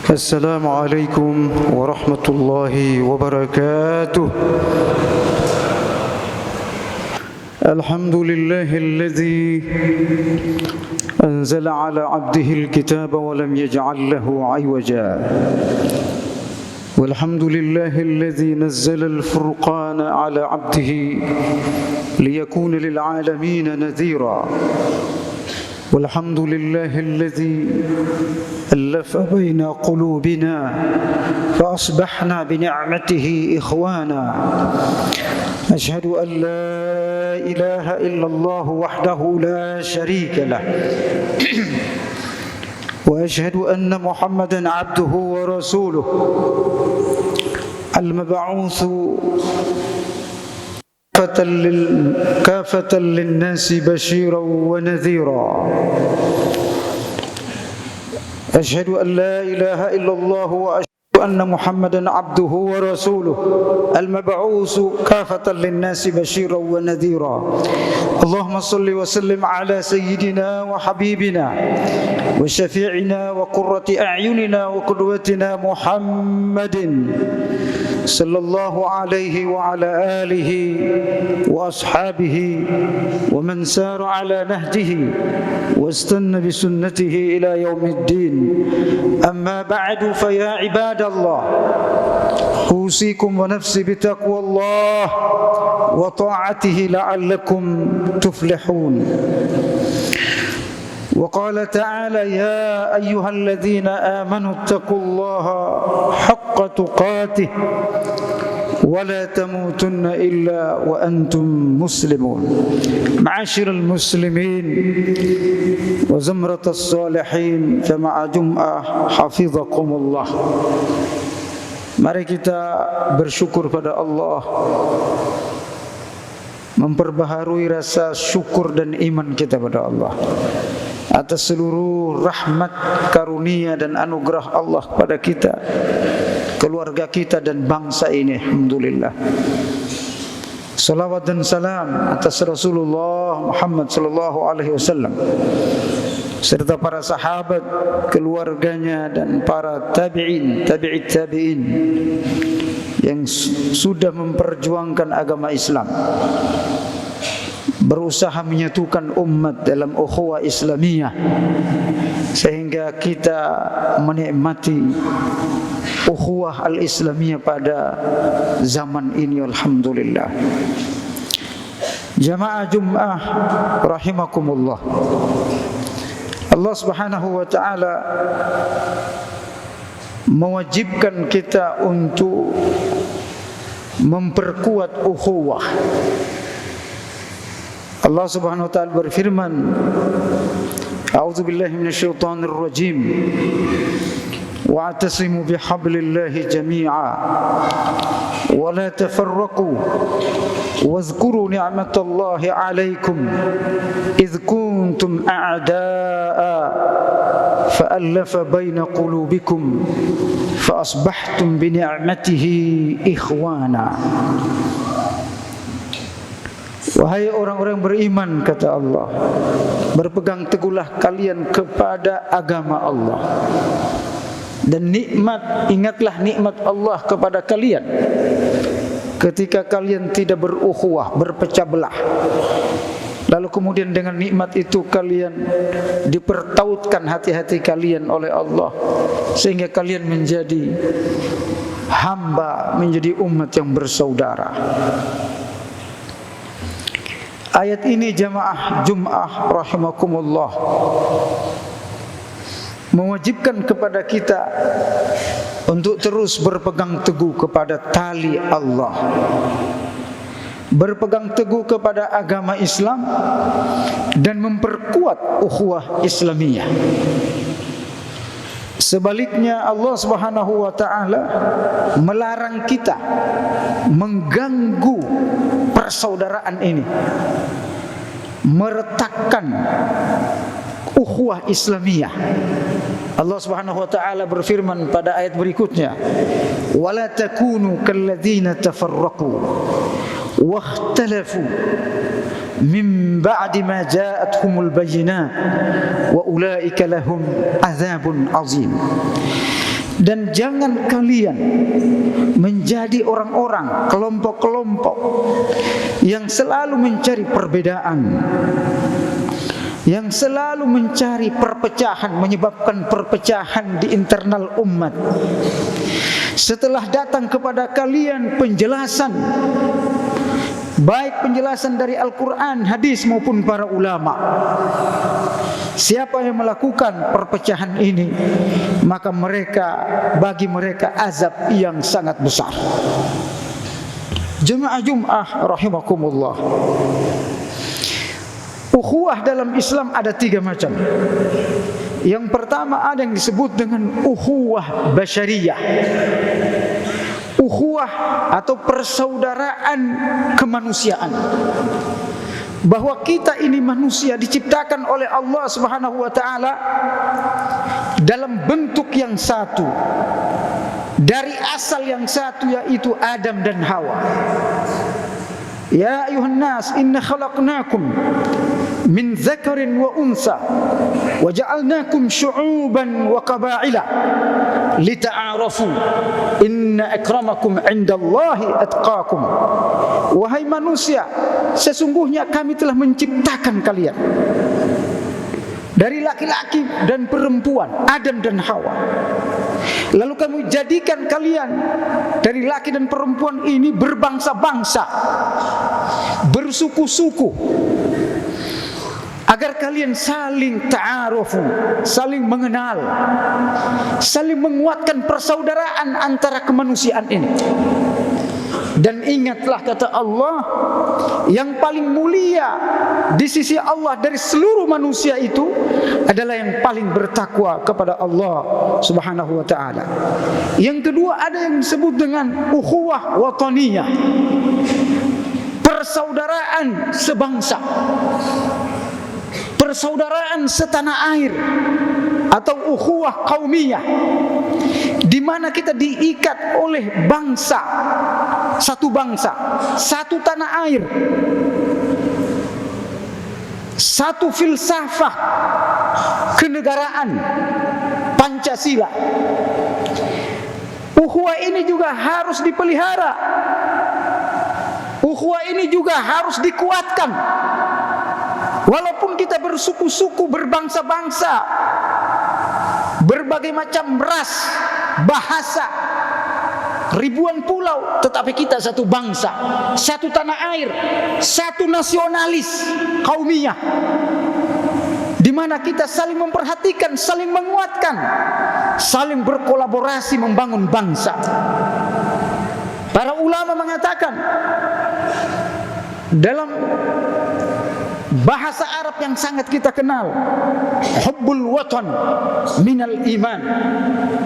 السلام عليكم ورحمة الله وبركاته. الحمد لله الذي أنزل على عبده الكتاب ولم يجعل له عوجا، والحمد لله الذي نزل الفرقان على عبده ليكون للعالمين نذيرا، والحمد لله الذي ألف بين قلوبنا فأصبحنا بنعمته إخوانا. أشهد أن لا إله إلا الله وحده لا شريك له، وأشهد أن محمدا عبده ورسوله المبعوث كافة للناس بشيرا ونذيرا. أشهد أن لا إله إلا الله وأشهد أن محمدا عبده ورسوله المبعوث كافة للناس بشيرا ونذيرا. اللهم صل وسلم على سيدنا وحبيبنا وشفيعنا وقرة أعيننا وقدوتنا محمد صلى الله عليه وعلى آله وأصحابه ومن سار على نهجه واستنى بسنته إلى يوم الدين. أما بعد، فيا عباد الله، أوصيكم ونفسي بتقوى الله وطاعته لعلكم تفلحون. وقال تعالى: يا أيها الذين آمنوا اتقوا الله حق تقاته ولا تموتن إلا وأنتم مسلمون. معاشر المسلمين وزمرة الصالحين جمع جمعة حفظكم الله. Mari kita bersyukur pada Allah, memperbaharui rasa syukur dan iman kita pada Allah atas seluruh rahmat, karunia dan anugerah Allah kepada kita, keluarga kita dan bangsa ini. Alhamdulillah. Salawat dan salam atas Rasulullah Muhammad sallallahu alaihi wasallam serta para sahabat, keluarganya dan para tabi'in, tabi'it tabi'in yang sudah memperjuangkan agama Islam, berusaha menyatukan umat dalam ukhuwah Islamiyah sehingga kita menikmati ukhuwah al-Islamiyah pada zaman ini. Alhamdulillah. Jamaah Jum'ah rahimakumullah. Allah Subhanahu wa ta'ala mewajibkan kita untuk memperkuat ukhuwah. Allah Subhanahu wa ta'ala berfirman, A'udzu billahi minasyaitonir rajim. Wa'tasimu bihablillahi jami'a wa la tafarraqu wadhkuru ni'matallahi 'alaikum idh kuntum a'da'a fa'alafa baina qulubikum fa asbahtum bi ni'matihi ikhwana. Wahai orang-orang beriman, kata Allah, berpegang teguhlah kalian kepada agama Allah, dan ingatlah nikmat Allah kepada kalian ketika kalian tidak berukhuwah, berpecah belah. Lalu kemudian dengan nikmat itu kalian dipertautkan hati-hati kalian oleh Allah sehingga kalian menjadi hamba, menjadi umat yang bersaudara. Ayat ini jamaah Jum'ah rahimakumullah mewajibkan kepada kita untuk terus berpegang teguh kepada tali Allah, berpegang teguh kepada agama Islam dan memperkuat ukhuwah Islamiyah. Sebaliknya, Allah Subhanahu wa ta'ala melarang kita mengganggu persaudaraan ini, meretakkan ukhuwah Islamiyah. Allah Subhanahu wa ta'ala berfirman pada ayat berikutnya, "Wala takunu kalladzina tafarraqu واختلفوا من بعد ما جاءتهم البينات وأولئك لهم عذاب عظيم. Dan jangan kalian menjadi orang-orang, kelompok-kelompok yang selalu mencari perbedaan, yang selalu mencari perpecahan, menyebabkan perpecahan di internal umat. Setelah datang kepada kalian penjelasan, baik penjelasan dari Al-Quran, hadis maupun para ulama, siapa yang melakukan perpecahan ini, maka bagi mereka azab yang sangat besar. Jemaah Jum'ah rahimakumullah, ukhuwah dalam Islam ada 3 macam. Yang pertama ada yang disebut dengan ukhuwah basyariyah, ukhuwah atau persaudaraan kemanusiaan, bahwa kita ini manusia diciptakan oleh Allah Subhanahu wa taala dalam bentuk yang satu, dari asal yang satu, yaitu Adam dan Hawa. Ya ayuhan nas, inna khalaqnakum min dzakarin wa unsa wa ja'alnakum syu'uban wa qaba'ila lita'arafu inna akramakum 'indallahi atqakum. Wahai manusia, sesungguhnya kami telah menciptakan kalian dari laki-laki dan perempuan, Adam dan Hawa. Lalu kami jadikan kalian dari laki dan perempuan ini berbangsa-bangsa, bersuku-suku, agar kalian saling ta'arufu, saling mengenal, saling menguatkan persaudaraan antara kemanusiaan ini. Dan ingatlah, kata Allah, yang paling mulia di sisi Allah dari seluruh manusia itu adalah yang paling bertakwa kepada Allah Subhanahu wa taala. Yang kedua ada yang disebut dengan ukhuwah wataniyah, persaudaraan sebangsa, persaudaraan setanah air, atau ukhuwah qaumiyah, di mana kita diikat oleh bangsa, satu bangsa, satu tanah air, satu filsafah kenegaraan, Pancasila. Ukhuwah ini juga harus dipelihara, ukhuwah ini juga harus dikuatkan. Walaupun kita bersuku-suku, berbangsa-bangsa, berbagai macam ras, bahasa, ribuan pulau, tetapi kita satu bangsa, satu tanah air, satu nasionalis kaumiyah, di mana kita saling memperhatikan, saling menguatkan, saling berkolaborasi membangun bangsa. Para ulama mengatakan dalam bahasa Arab yang sangat kita kenal, hubbul watan minal iman.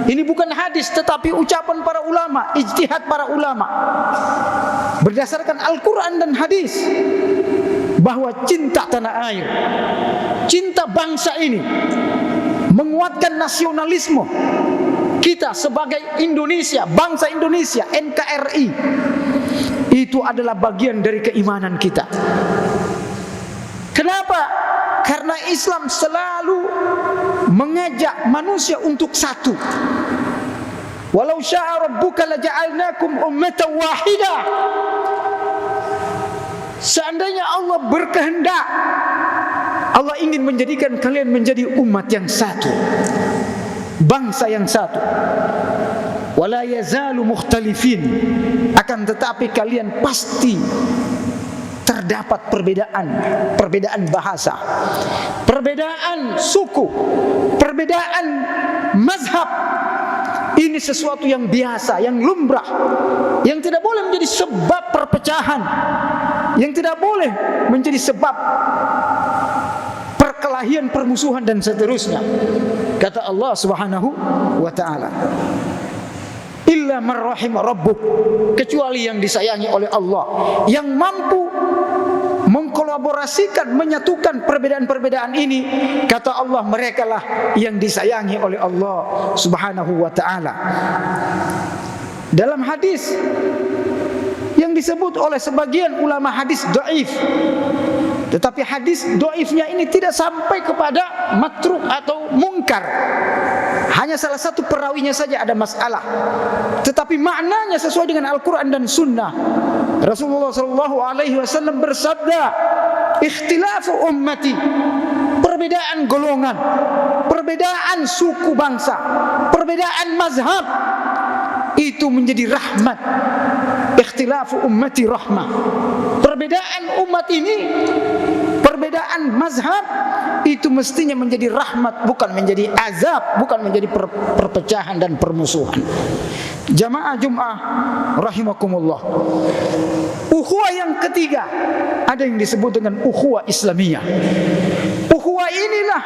Ini bukan hadis, tetapi ucapan para ulama, ijtihad para ulama berdasarkan Al-Quran dan hadis, bahwa cinta tanah air, cinta bangsa ini, menguatkan nasionalisme kita sebagai Indonesia, bangsa Indonesia, NKRI, itu adalah bagian dari keimanan kita. Kenapa? Karena Islam selalu mengajak manusia untuk satu. Walau syaa rabbuka laja'alnakum ummatan wahidah. Seandainya Allah berkehendak, Allah ingin menjadikan kalian menjadi umat yang satu, bangsa yang satu. Wala yazalu mukhtalifin, akan tetapi kalian pasti terdapat perbedaan bahasa, perbedaan suku, perbedaan mazhab. Ini sesuatu yang biasa, yang lumrah, yang tidak boleh menjadi sebab perpecahan, yang tidak boleh menjadi sebab perkelahian, permusuhan dan seterusnya. Kata Allah Subhanahu wa taala, illa man rahim rabbuk, kecuali yang disayangi oleh Allah, yang mampu mengkolaborasikan, menyatukan perbedaan-perbedaan ini. Kata Allah, merekalah yang disayangi oleh Allah Subhanahu wa ta'ala. Dalam hadis yang disebut oleh sebagian ulama hadis dhaif, tetapi hadis dhaifnya ini tidak sampai kepada matruk atau mungkar, Hanya salah satu perawinya saja ada masalah, tetapi maknanya sesuai dengan Al-Quran dan Sunnah. Rasulullah SAW bersabda, ikhtilafu ummati, perbedaan golongan, perbedaan suku bangsa, perbedaan mazhab, itu menjadi rahmat. Ikhtilafu ummati rahmah. Perbedaan umat ini, perbedaan mazhab, itu mestinya menjadi rahmat, bukan menjadi azab, bukan menjadi perpecahan dan permusuhan. Jamaah Jum'ah rahimakumullah. Ukhuwah yang ketiga ada yang disebut dengan ukhuwah Islamiyah. Ukhuwah inilah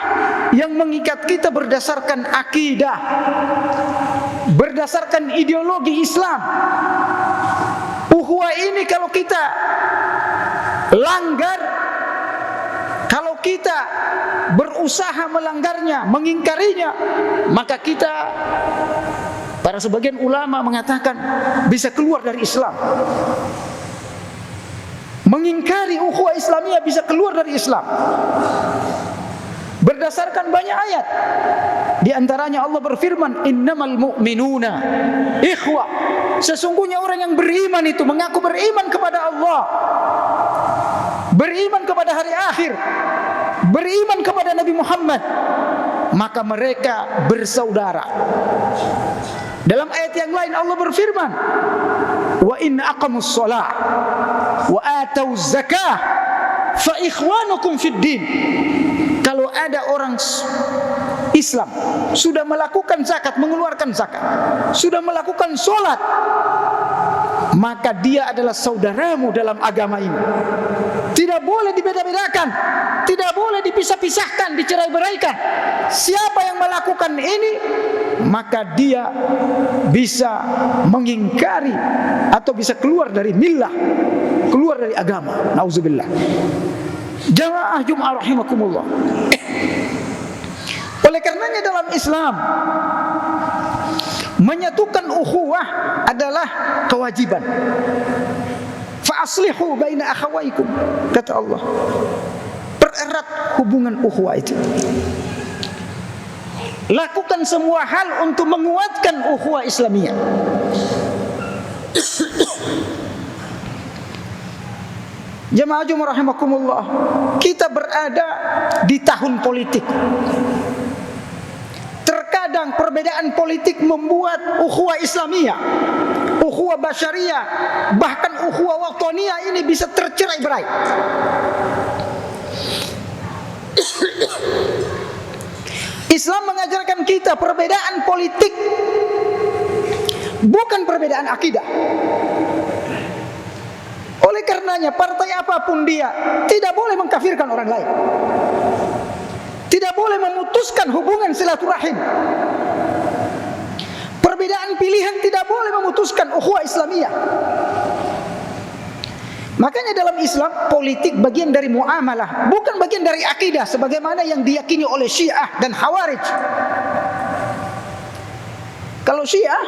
yang mengikat kita berdasarkan akidah, berdasarkan ideologi Islam. Ukhuwah ini kalau kita langgar, kalau kita berusaha melanggarnya, mengingkarinya, maka kita, para sebagian ulama mengatakan, bisa keluar dari Islam. Mengingkari ukhuwah Islamiyah bisa keluar dari Islam berdasarkan banyak ayat. Di antaranya Allah berfirman, innamal mu'minuna ikhwah. Sesungguhnya orang yang beriman itu mengaku beriman kepada Allah, beriman kepada hari akhir, beriman kepada Nabi Muhammad, maka mereka bersaudara. Dalam ayat yang lain Allah berfirman, wa in aqamus shalah wa atauz zakah fa ikhwanukum fid din. Kalau ada orang Islam sudah melakukan zakat, mengeluarkan zakat, sudah melakukan sholat, maka dia adalah saudaramu dalam agama ini. Tidak boleh dibeda-bedakan, tidak boleh dipisah-pisahkan, dicerai-beraikan. Siapa yang melakukan ini, maka dia bisa mengingkari atau bisa keluar dari millah, keluar dari agama. Nauzubillah. Jamaah Jum'ah rahimakumullah. Oleh karenanya dalam Islam, menyatukan ukhuwah adalah kewajiban. Fa aslihu baina akhawaykum, kata Allah. Pererat hubungan ukhuwah itu. Lakukan semua hal untuk menguatkan ukhuwah Islamiyah. Jamaah Jum'ah rahimakumullah, kita berada di tahun politik. Terkadang perbedaan politik membuat ukhuwah Islamiyah, ukhuwah basyariyah, bahkan ukhuwah wataniyah ini bisa tercerai-berai. Islam mengajarkan kita perbedaan politik bukan perbedaan akidah. Oleh karenanya partai apapun dia tidak boleh mengkafirkan orang lain, tidak boleh memutuskan hubungan silaturahim. Perbedaan pilihan tidak boleh memutuskan ukhuwah Islamiyah. Makanya dalam Islam politik bagian dari muamalah, bukan bagian dari akidah sebagaimana yang diyakini oleh Syiah dan Khawarij. Kalau Syiah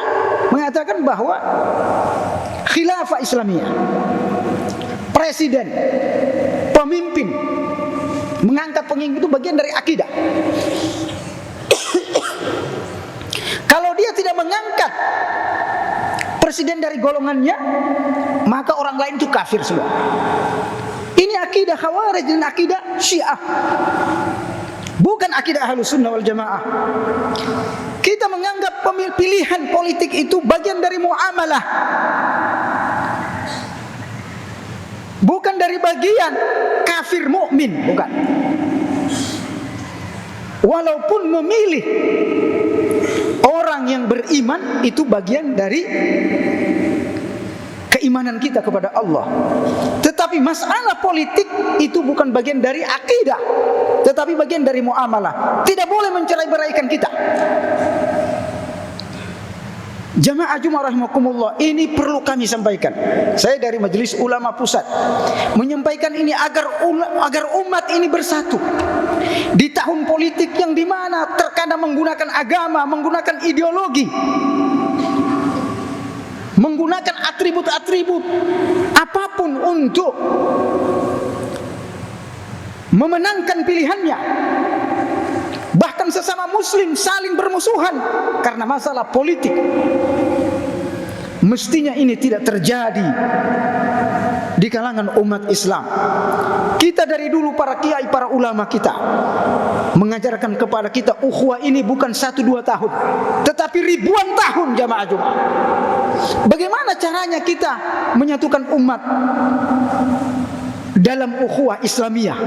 mengatakan bahwa khilafah Islamiyah, presiden, pemimpin, mengangkat pemimpin itu bagian dari akidah. Kalau dia tidak mengangkat presiden dari golongannya, maka orang lain itu kafir semua. Ini akidah Khawarij dan akidah Syiah, bukan akidah Ahlus Sunnah wal Jamaah. Kita menganggap pilihan politik itu bagian dari muamalah, bukan dari bagian kafir mukmin, bukan. Walaupun memilih orang yang beriman itu bagian dari keimanan kita kepada Allah, tetapi masalah politik itu bukan bagian dari akidah, tetapi bagian dari muamalah. Tidak boleh mencerai-beraikan kita. Jamaah Jum'ah rahimakumullah, ini perlu kami sampaikan. Saya dari Majelis Ulama Pusat menyampaikan ini agar umat ini bersatu di tahun politik yang dimana terkadang menggunakan agama, menggunakan ideologi, menggunakan atribut-atribut apapun untuk memenangkan pilihannya, bahkan menyebabkan sesama muslim saling bermusuhan karena masalah politik. Mestinya ini tidak terjadi di kalangan umat Islam. Kita dari dulu para kiai, para ulama kita mengajarkan kepada kita ukhuwah ini bukan 1-2 tahun, tetapi ribuan tahun jamaah Jumat. Bagaimana caranya kita menyatukan umat dalam ukhuwah Islamiyah,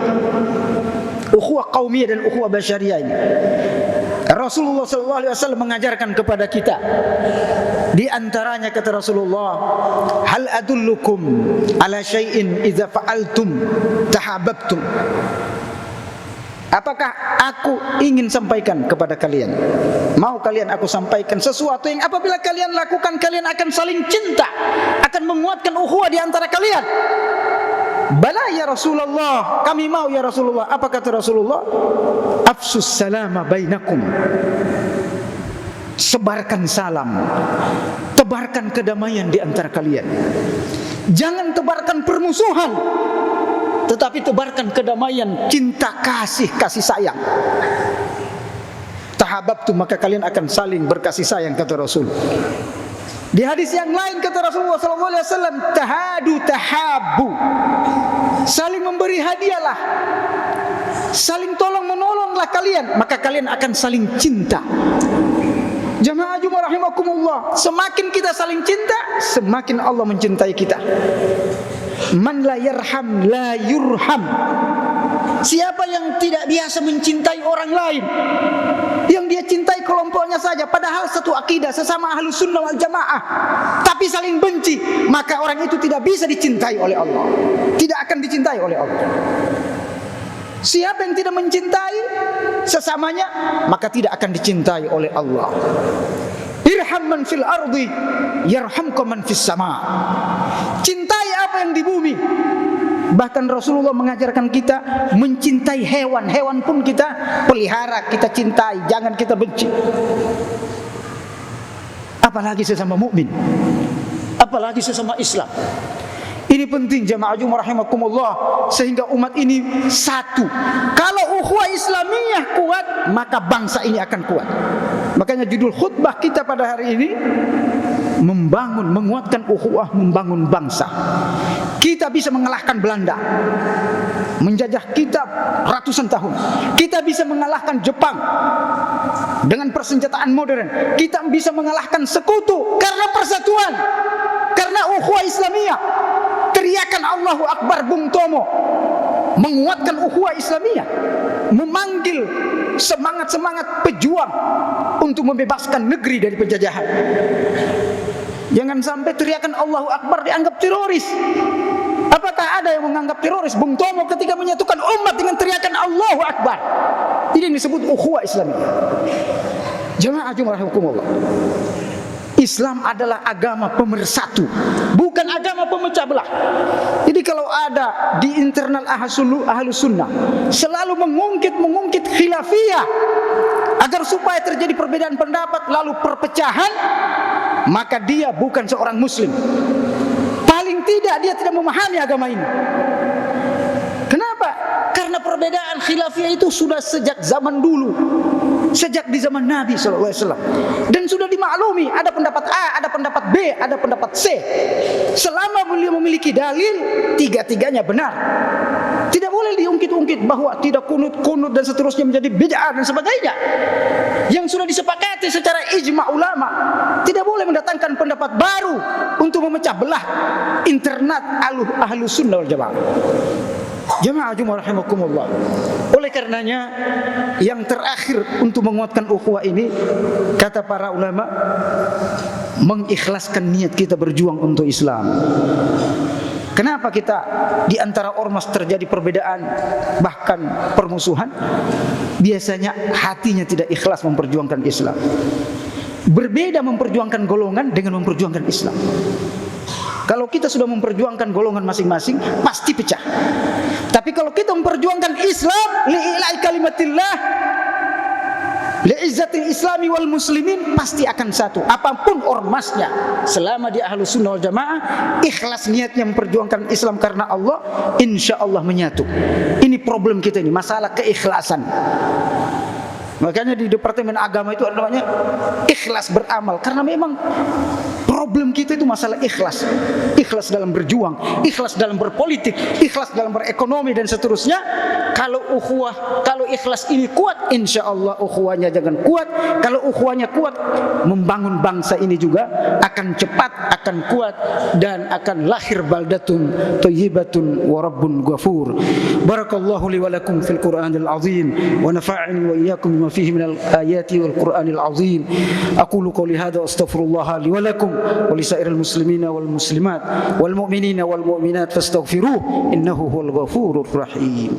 ukhuwah qaumiyah dan ukhuwah basyariah ini? Rasulullah SAW mengajarkan kepada kita. Di antaranya kata Rasulullah, hal adullukum ala syai'in idza fa'altum tahabbtum. Apakah aku ingin sampaikan kepada kalian, mau kalian aku sampaikan sesuatu yang apabila kalian lakukan kalian akan saling cinta, akan menguatkan ukhuwah di antara kalian? Bala ya Rasulullah, kami mau ya Rasulullah. Apa kata Rasulullah? Afsus salama bainakum. Sebarkan salam, tebarkan kedamaian di antara kalian. Jangan tebarkan permusuhan, tetapi tebarkan kedamaian, cinta, kasih sayang. Tahabbtum, maka kalian akan saling berkasih sayang, kata Rasul. Di hadis yang lain kata Rasulullah SAW, tahadu tahabbu, saling memberi hadiahlah, saling tolong menolonglah kalian, maka kalian akan saling cinta. Jamaah Jumat rahimakumullah, semakin kita saling cinta, semakin Allah mencintai kita. Man la yarham la yurham. Siapa yang tidak biasa mencintai orang lain, yang dia cintai kelompoknya saja, padahal satu akidah, sesama ahlus sunnah wal jamaah, tapi saling benci, maka orang itu tidak bisa dicintai oleh Allah, tidak akan dicintai oleh Allah. Siapa yang tidak mencintai sesamanya, maka tidak akan dicintai oleh Allah. Irham man fil ardi yarhamkum man fis sama. Cintai apa yang di bumi. Bahkan Rasulullah mengajarkan kita mencintai hewan. Hewan pun kita pelihara, kita cintai, jangan kita benci. Apalagi sesama mukmin, apalagi sesama Islam. Ini penting jamaah Jumat rahimakumullah, sehingga umat ini satu. Kalau ukhuwah Islamiyah kuat, maka bangsa ini akan kuat. Makanya judul khutbah kita pada hari ini, membangun, menguatkan ukhuwah, membangun bangsa. Kita bisa mengalahkan Belanda, menjajah kita ratusan tahun. Kita bisa mengalahkan Jepang dengan persenjataan modern. Kita bisa mengalahkan sekutu karena persatuan, karena ukhuwah Islamiyah. Teriakan Allahu Akbar Bung Tomo menguatkan ukhuwah Islamiyah, memanggil semangat-semangat pejuang untuk membebaskan negeri dari penjajahan. Jangan sampai teriakan Allahu Akbar dianggap teroris. Apakah ada yang menganggap teroris Bung Tomo ketika menyatukan umat dengan teriakan Allahu Akbar? Ini disebut ukhuwah Islamiyah. Jamaah Jumat rahimakumullah, Islam adalah agama pemersatu, bukan agama pemecah belah. Jadi kalau ada di internal ahlus sunnah selalu mengungkit khilafiyah agar supaya terjadi perbedaan pendapat lalu perpecahan, maka dia bukan seorang muslim. Paling tidak dia tidak memahami agama ini. Kenapa? Karena perbedaan khilafiyah itu sudah sejak zaman dulu, sejak di zaman Nabi SAW, dan sudah dimaklumi ada pendapat A, ada pendapat B, ada pendapat C. Selama beliau memiliki dalil, tiga-tiganya benar. Tidak boleh diungkit-ungkit bahwa tidak kunut dan seterusnya menjadi bid'ah dan sebagainya. Yang sudah disepakati secara ijma' ulama, tidak boleh mendatangkan pendapat baru untuk memecah belah internal ahlus sunnah wal jamaah. Jamaah Jumat rahimakumullah. Oleh karenanya, yang terakhir untuk menguatkan ukhuwah ini, kata para ulama, mengikhlaskan niat kita berjuang untuk Islam. Kenapa kita di antara ormas terjadi perbedaan, bahkan permusuhan? Biasanya hatinya tidak ikhlas memperjuangkan Islam. Berbeda memperjuangkan golongan dengan memperjuangkan Islam. Kalau kita sudah memperjuangkan golongan masing-masing, pasti pecah. Tapi kalau kita memperjuangkan Islam, li'ilai kalimatillah, li'izzatil islami wal muslimin, pasti akan satu. Apapun ormasnya, selama di ahlus sunnah wal jamaah, ikhlas niatnya memperjuangkan Islam karena Allah, insya Allah menyatu. Ini problem kita ini, masalah keikhlasan. Makanya di Departemen Agama itu ada namanya ikhlas beramal, karena memang problem kita itu masalah ikhlas. Ikhlas dalam berjuang, ikhlas dalam berpolitik, ikhlas dalam berekonomi dan seterusnya. Kalau ukhuwah, kalau ikhlas ini kuat, insya Allah ukhuwahnya jangan kuat. Kalau ukhuwahnya kuat, membangun bangsa ini juga akan cepat, akan kuat, dan akan lahir baldatun thayyibatun wa rabbun ghafur. Barakallahu li wa lakum fil Qur'anil azim wa nafa'ani wa iyyakum bima fihi minal ayati wal Qur'anil azim. Aqulu qawli hadha astaghfirullah li wa lakum wa li sa'iril muslimina wal muslimat wal mu'minina wal mu'minat fastaghfiruh innahu huwal ghafurur rahim.